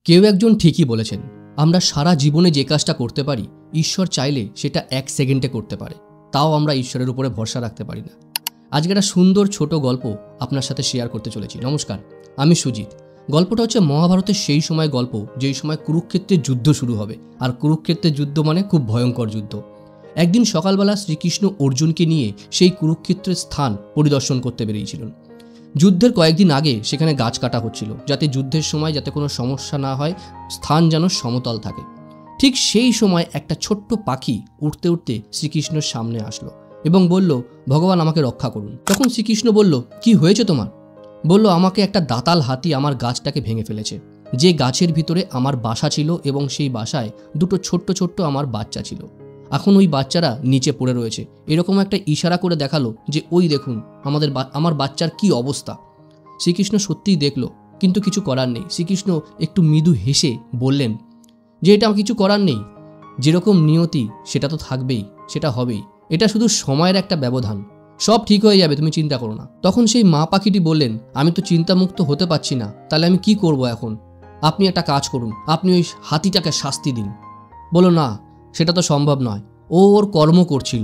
কেউ একজন ঠিকই বলেছেন, আমরা সারা জীবনে যে কাজটা করতে পারি ঈশ্বর চাইলে সেটা 1 সেকেন্ডে করতে পারে, তাও আমরা ঈশ্বরের উপরে ভরসা রাখতে পারি না। আজকে একটা সুন্দর ছোট গল্প আপনার সাথে শেয়ার করতে চলেছি। নমস্কার, আমি সুজিত। গল্পটা হচ্ছে মহাভারতের সেই সময় গল্প যেই সময় কুরুক্ষেত্রের যুদ্ধ শুরু হবে। আর কুরুক্ষেত্রের যুদ্ধ মানে খুব ভয়ঙ্কর যুদ্ধ। একদিন সকালবেলা শ্রীকৃষ্ণ অর্জুনকে নিয়ে সেই কুরুক্ষেত্রের স্থান পরিদর্শন করতে বেরিয়েছিলেন। যুদ্ধের কয়েকদিন আগে সেখানে গাছ কাটা হচ্ছিল, যাতে যুদ্ধের সময় যাতে কোনো সমস্যা না হয়, স্থান যেন সমতল থাকে। ঠিক সেই সময় একটা ছোট্ট পাখি উড়তে উড়তে শ্রীকৃষ্ণের সামনে আসলো এবং বলল, ভগবান আমাকে রক্ষা করুন। তখন শ্রীকৃষ্ণ বলল, কি হয়েছে তোমার? বলল, আমাকে একটা দাতাল হাতি আমার গাছটাকে ভেঙে ফেলেছে। যে গাছের ভিতরে আমার বাসা ছিল এবং সেই বাসায় দুটো ছোট্ট ছোট্ট আমার বাচ্চা ছিল। এখন ওই বাচ্চারা নিচে পড়ে রয়েছে। এরকম একটা ইশারা করে দেখালো যে ওই দেখুন আমার বাচ্চার কি অবস্থা। শ্রীকৃষ্ণ সত্যিই দেখলো, কিন্তু কিছু করার নেই। শ্রীকৃষ্ণ একটু মৃদু হেসে বললেন যে এটা কিছু করার নেই, যেরকম নিয়তি সেটা তো থাকবেই, সেটা হবেই। এটা শুধু সময়ের একটা ব্যবধান, সব ঠিক হয়ে যাবে, তুমি চিন্তা করো না। তখন সেই মা পাখিটি বললেন, আমি তো চিন্তামুক্ত হতে পারছি না, তাহলে আমি কি করব এখন? আপনি একটা কাজ করুন, আপনি ওই হাতিটাকে শাস্তি দিন। বলো, না, সেটা তো সম্ভব নয়, ও ওর কর্ম করছিল,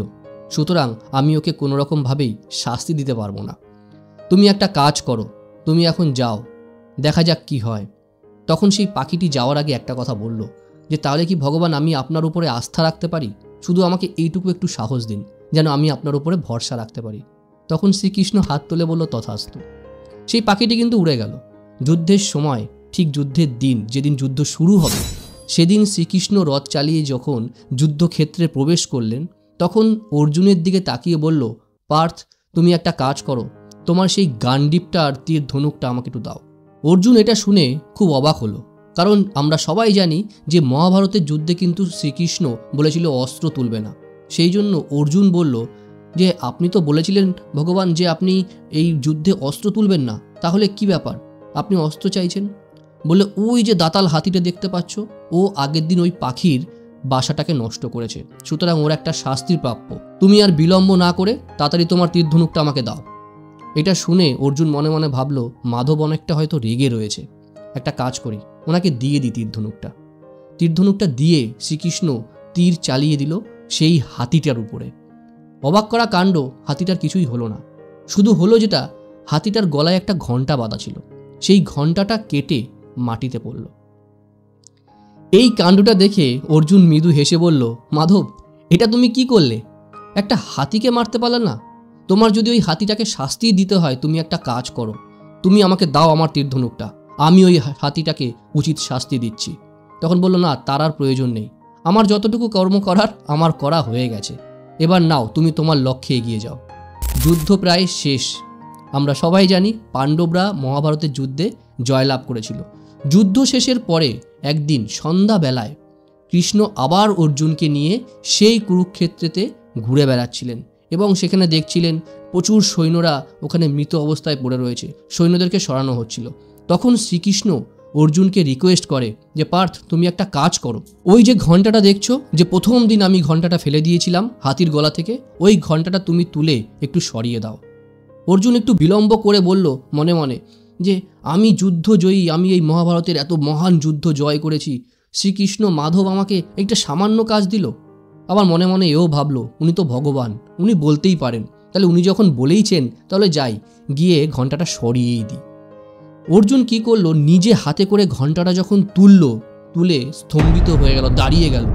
সুতরাং আমি ওকে কোনোরকমভাবেই শাস্তি দিতে পারবো না। তুমি একটা কাজ করো, তুমি এখন যাও, দেখা যাক কি হয়। তখন সেই পাখিটি যাওয়ার আগে একটা কথা বলল যে তাহলে কি ভগবান আমি আপনার উপরে আস্থা রাখতে পারি? শুধু আমাকে এইটুকু একটু সাহস দিন যেন আমি আপনার উপরে ভরসা রাখতে পারি। তখন শ্রীকৃষ্ণ হাত তুলে বলল, তথাস্তু। সেই পাখিটি কিন্তু উড়ে গেল। যুদ্ধের সময়, ঠিক যুদ্ধের দিন, যেদিন যুদ্ধ শুরু হবে, সেদিন শ্রীকৃষ্ণ রথ চালিয়ে যখন যুদ্ধক্ষেত্রে প্রবেশ করলেন, তখন অর্জুনের দিকে তাকিয়ে বলল, পার্থ, তুমি একটা কাজ করো, তোমার সেই গান্ডিবটা আর তীর ধনুকটা আমাকে একটু দাও। অর্জুন এটা শুনে খুব অবাক হলো, কারণ আমরা সবাই জানি যে মহাভারতের যুদ্ধে কিন্তু শ্রীকৃষ্ণ বলেছিল অস্ত্র তুলবে না। সেই জন্য অর্জুন বলল যে আপনি তো বলেছিলেন ভগবান যে আপনি এই যুদ্ধে অস্ত্র তুলবেন না, তাহলে কি ব্যাপার, আপনি অস্ত্র চাইছেন? বলে, ওই যে দাতাল হাতিটা দেখতে পাচ্ছ, ও আগের দিন ওই পাখির বাসাটাকে নষ্ট করেছে, সুতরাং ওর একটা শাস্তির প্রাপ্য। তুমি আর বিলম্ব না করে তাড়াতাড়ি তোমার তীর ধনুকটা আমাকে দাও। এটা শুনে অর্জুন মনে মনে ভাবলো, মাধব অনেকটা হয়তো রেগে রয়েছে, একটা কাজ করি, ওনাকে দিয়ে দিই তীর ধনুকটা। তীর ধনুকটা দিয়ে শ্রীকৃষ্ণ তীর চালিয়ে দিল সেই হাতিটার উপরে। অবাক করা কাণ্ড, হাতিটার কিছুই হলো না। শুধু হলো যেটা, হাতিটার গলায় একটা ঘণ্টা বাঁধা ছিল, সেই ঘণ্টাটা কেটে মাটিতে পড়ল। এই কাণ্ডটা দেখে অর্জুন মৃদু হেসে বলল, মাধব, এটা তুমি কি করলে? একটা হাতিকে মারতে পারলে না? তোমার যদি ওই হাতিটাকে শাস্তি দিতে হয়, তুমি একটা কাজ করো, তুমি আমাকে দাও আমার তীর ধনুকটা, আমি ওই হাতিটাকে উচিত শাস্তি দিচ্ছি। তখন বলল, না, তার আর প্রয়োজন নেই, আমার যতটুকু কর্ম করার আমার করা হয়ে গেছে, এবার নাও, তুমি তোমার লক্ষ্যে এগিয়ে যাও। যুদ্ধ প্রায় শেষ। আমরা সবাই জানি পাণ্ডবরা মহাভারতের যুদ্ধে জয়লাভ করেছিল। যুদ্ধ শেষের পরে একদিন সন্ধ্যাবেলায় কৃষ্ণ আবার অর্জুনকে নিয়ে সেই কুরুক্ষেত্রেতে ঘুরে বেড়াচ্ছিলেন এবং সেখানে দেখছিলেন প্রচুর সৈন্যরা ওখানে মৃত অবস্থায় পড়ে রয়েছে, সৈন্যদেরকে সরানো হচ্ছিল। তখন শ্রীকৃষ্ণ অর্জুনকে রিকোয়েস্ট করে যে পার্থ, তুমি একটা কাজ করো, ওই যে ঘণ্টাটা দেখছো, যে প্রথম দিন আমি ঘণ্টাটা ফেলে দিয়েছিলাম হাতির গলা থেকে, ওই ঘণ্টাটা তুমি তুলে একটু সরিয়ে দাও। অর্জুন একটু বিলম্ব করে বলল মনে মনে যে আমি যুদ্ধ জয়ী, আমি এই মহাভারতের এত মহান যুদ্ধ জয় করেছি, শ্রীকৃষ্ণ মাধব আমাকে একটা সামান্য কাজ দিল। আবার মনে মনে এও ভাবলো, উনি তো ভগবান, উনি বলতেই পারেন, তাহলে উনি যখন বলেইছেন তাহলে যাই, গিয়ে ঘণ্টাটা সরিয়েই দিই। অর্জুন কি করলো, নিজে হাতে করে ঘণ্টাটা যখন তুলে স্তম্ভিত হয়ে গেল, দাঁড়িয়ে গেল,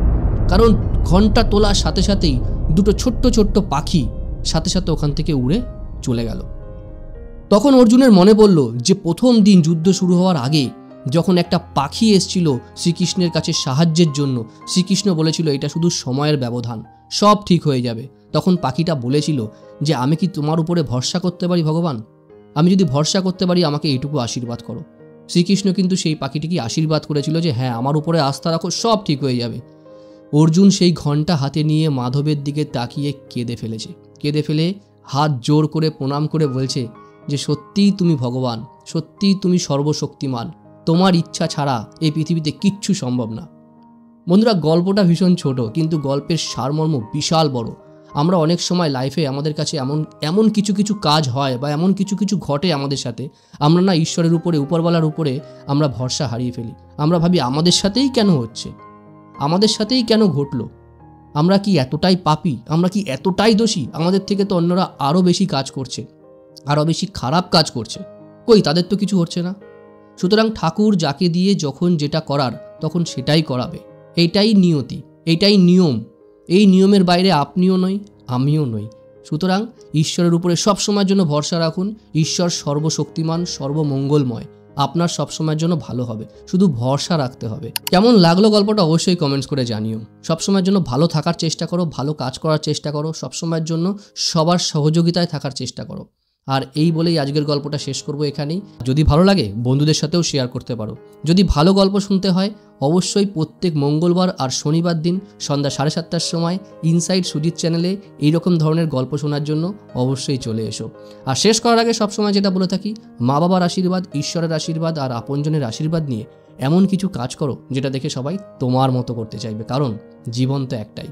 কারণ ঘণ্টা তোলার সাথে সাথেই দুটো ছোট্ট ছোট্ট পাখি সাথে সাথে ওখান থেকে উড়ে চলে গেল। তখন অর্জুনের মনে পড়ল যে প্রথম দিন যুদ্ধ শুরু হওয়ার আগে যখন একটা পাখি এসেছিল শ্রীকৃষ্ণের কাছে সাহায্যের জন্য, শ্রীকৃষ্ণ বলেছিল এটা শুধু সময়ের ব্যবধান, সব ঠিক হয়ে যাবে। তখন পাখিটা বলেছিল যে আমি কি তোমার উপরে ভরসা করতে পারি ভগবান? আমি যদি ভরসা করতে পারি, আমাকে এইটুকু আশীর্বাদ করো। শ্রীকৃষ্ণ কিন্তু সেই পাখিটিকে আশীর্বাদ করেছিল যে হ্যাঁ, আমার উপরে আস্থা রাখো, সব ঠিক হয়ে যাবে। অর্জুন সেই ঘণ্টা হাতে নিয়ে মাধবের দিকে তাকিয়ে কেঁদে ফেলেছে। কেঁদে ফেলে হাত জোর করে প্রণাম করে বলছে যে সত্যিই তুমি ভগবান, সত্যিই তুমি সর্বশক্তিমান, তোমার ইচ্ছা ছাড়া এই পৃথিবীতে কিচ্ছু সম্ভব না। বন্ধুরা, গল্পটা ভীষণ ছোট, কিন্তু গল্পের সারমর্ম বিশাল বড়। আমরা অনেক সময় লাইফে আমাদের কাছে এমন কিছু কিছু কাজ হয় বা এমন কিছু কিছু ঘটে আমাদের সাথে, আমরা না ঈশ্বরের উপরে, উপরওয়ালার উপরে আমরা ভরসা হারিয়ে ফেলি। আমরা ভাবি আমাদের সাথেই কেন হচ্ছে, আমাদের সাথেই কেন ঘটলো, আমরা কি এতটাই পাপী, আমরা কি এতটাই দোষী, আমাদের থেকে তো অন্যরা আরও বেশি কাজ করছে, আরও বেশি খারাপ কাজ করছে, কই তাদের তো কিছু হচ্ছে না। সুতরাং ঠাকুর যাকে দিয়ে যখন যেটা করার তখন সেটাই করাবে। এইটাই নিয়তি, এইটাই নিয়ম। এই নিয়মের বাইরে আপনিও নই, আমিও নই। সুতরাং ঈশ্বরের উপরে সবসময়ের জন্য ভরসা রাখুন। ঈশ্বর সর্বশক্তিমান, সর্বমঙ্গলময়, আপনার সবসময়ের জন্য ভালো হবে, শুধু ভরসা রাখতে হবে। কেমন লাগলো গল্পটা অবশ্যই কমেন্টস করে জানিও। সবসময়ের জন্য ভালো থাকার চেষ্টা করো, ভালো কাজ করার চেষ্টা করো, সবসময়ের জন্য সবার সহযোগিতায় থাকার চেষ্টা করো। আর এই বলেই আজকের গল্পটা শেষ করব এখানেই। যদি ভালো লাগে বন্ধুদের সাথেও শেয়ার করতে পারো। যদি ভালো গল্প শুনতে হয় অবশ্যই প্রত্যেক মঙ্গলবার আর শনিবার দিন সন্ধ্যা 7:30টার সময় ইনসাইড সুজিত চ্যানেলে এইরকম ধরনের গল্প শোনার জন্য অবশ্যই চলে এসো। আর শেষ করার আগে সবসময় যেটা বলে থাকি, মা বাবার আশীর্বাদ, ঈশ্বরের আশীর্বাদ আর আপনজনের আশীর্বাদ নিয়ে এমন কিছু কাজ করো যেটা দেখে সবাই তোমার মতো করতে চাইবে, কারণ জীবন তো একটাই।